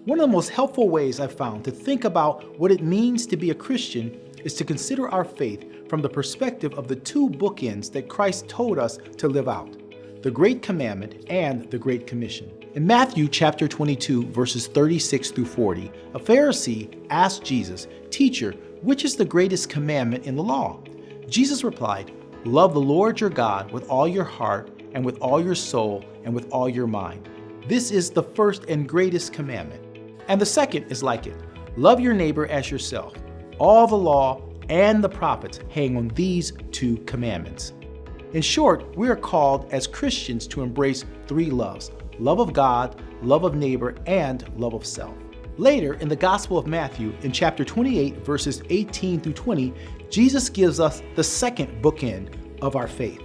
One of the most helpful ways I've found to think about what it means to be a Christian is to consider our faith from the perspective of the two bookends that Christ told us to live out: the Great Commandment and the Great Commission. In Matthew chapter 22, verses 36 through 40, a Pharisee asked Jesus, "Teacher, which is the greatest commandment in the law?" Jesus replied, "Love the Lord your God with all your heart and with all your soul and with all your mind. This is the first and greatest commandment. And the second is like it. Love your neighbor as yourself. All the law and the prophets hang on these two commandments." In short, we are called as Christians to embrace three loves: love of God, love of neighbor, and love of self. Later in the Gospel of Matthew, in chapter 28, verses 18 through 20, Jesus gives us the second bookend of our faith.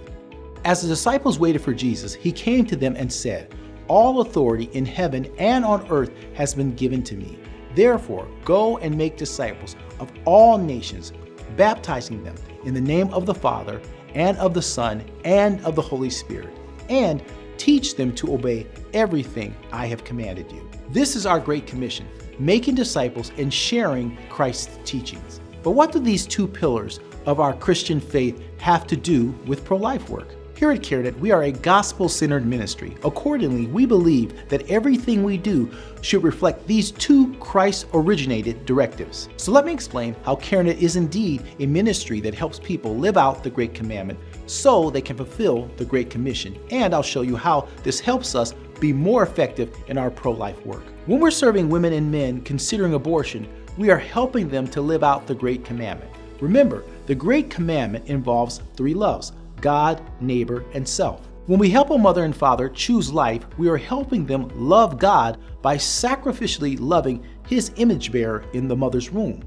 As the disciples waited for Jesus, he came to them and said, "All authority in heaven and on earth has been given to me. Therefore, go and make disciples of all nations, baptizing them in the name of the Father and of the Son and of the Holy Spirit, and teach them to obey everything I have commanded you." This is our Great Commission, making disciples and sharing Christ's teachings. But what do these two pillars of our Christian faith have to do with pro-life work? Here at CareNet, we are a gospel-centered ministry. Accordingly, we believe that everything we do should reflect these two Christ-originated directives. So let me explain how CareNet is indeed a ministry that helps people live out the Great Commandment so they can fulfill the Great Commission. And I'll show you how this helps us be more effective in our pro-life work. When we're serving women and men considering abortion, we are helping them to live out the Great Commandment. Remember, the Great Commandment involves three loves: God, neighbor, and self. When we help a mother and father choose life, we are helping them love God by sacrificially loving his image bearer in the mother's womb.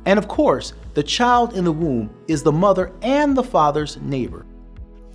And of course, the child in the womb is the mother and the father's neighbor.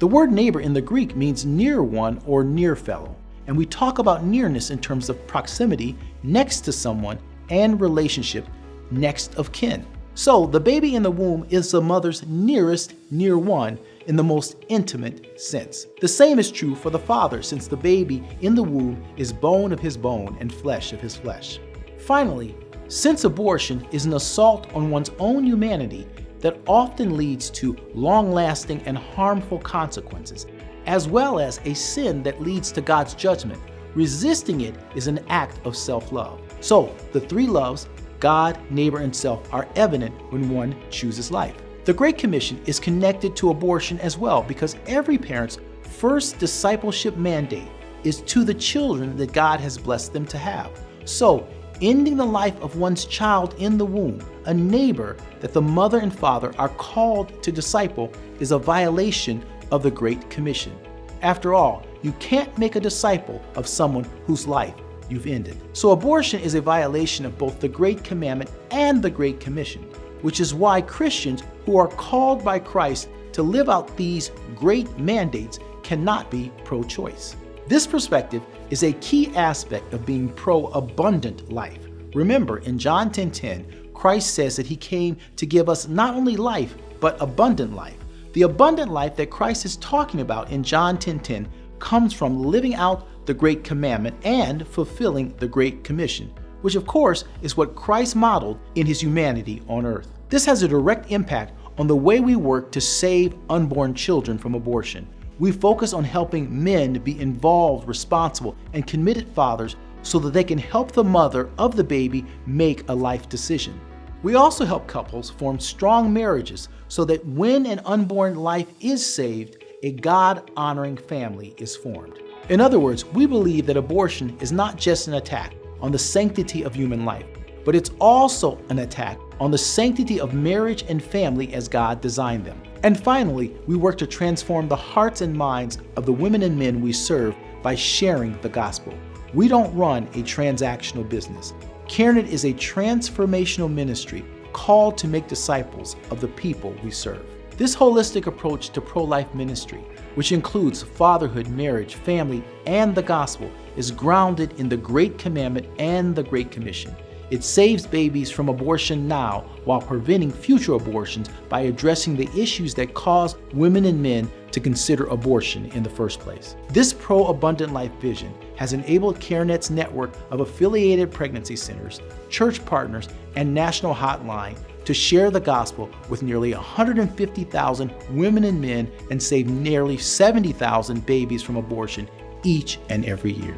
The word neighbor in the Greek means near one or near fellow, and we talk about nearness in terms of proximity, next to someone, and relationship, next of kin. So the baby in the womb is the mother's nearest near one in the most intimate sense. The same is true for the father, since the baby in the womb is bone of his bone and flesh of his flesh. Finally, since abortion is an assault on one's own humanity that often leads to long-lasting and harmful consequences, as well as a sin that leads to God's judgment, resisting it is an act of self-love. So the three loves, God, neighbor, and self, are evident when one chooses life. The Great Commission is connected to abortion as well, because every parent's first discipleship mandate is to the children that God has blessed them to have. So, ending the life of one's child in the womb, a neighbor that the mother and father are called to disciple, is a violation of the Great Commission. After all, you can't make a disciple of someone whose life you've ended. So abortion is a violation of both the Great Commandment and the Great Commission, which is why Christians who are called by Christ to live out these great mandates cannot be pro-choice. This perspective is a key aspect of being pro-abundant life. Remember, in John 10:10, Christ says that he came to give us not only life, but abundant life. The abundant life that Christ is talking about in John 10:10 comes from living out the Great Commandment and fulfilling the Great Commission, which of course is what Christ modeled in his humanity on earth. This has a direct impact on the way we work to save unborn children from abortion. We focus on helping men be involved, responsible, and committed fathers so that they can help the mother of the baby make a life decision. We also help couples form strong marriages so that when an unborn life is saved, a God-honoring family is formed. In other words, we believe that abortion is not just an attack on the sanctity of human life, but it's also an attack on the sanctity of marriage and family as God designed them. And finally, we work to transform the hearts and minds of the women and men we serve by sharing the gospel. We don't run a transactional business. CareNet is a transformational ministry called to make disciples of the people we serve. This holistic approach to pro-life ministry, which includes fatherhood, marriage, family, and the gospel, is grounded in the Great Commandment and the Great Commission. It saves babies from abortion now while preventing future abortions by addressing the issues that cause women and men to consider abortion in the first place. This pro-abundant life vision has enabled CareNet's network of affiliated pregnancy centers, church partners, and national hotline to share the gospel with nearly 150,000 women and men and save nearly 70,000 babies from abortion each and every year.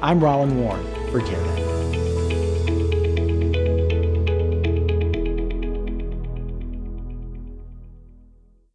I'm Roland Warren for CareNet.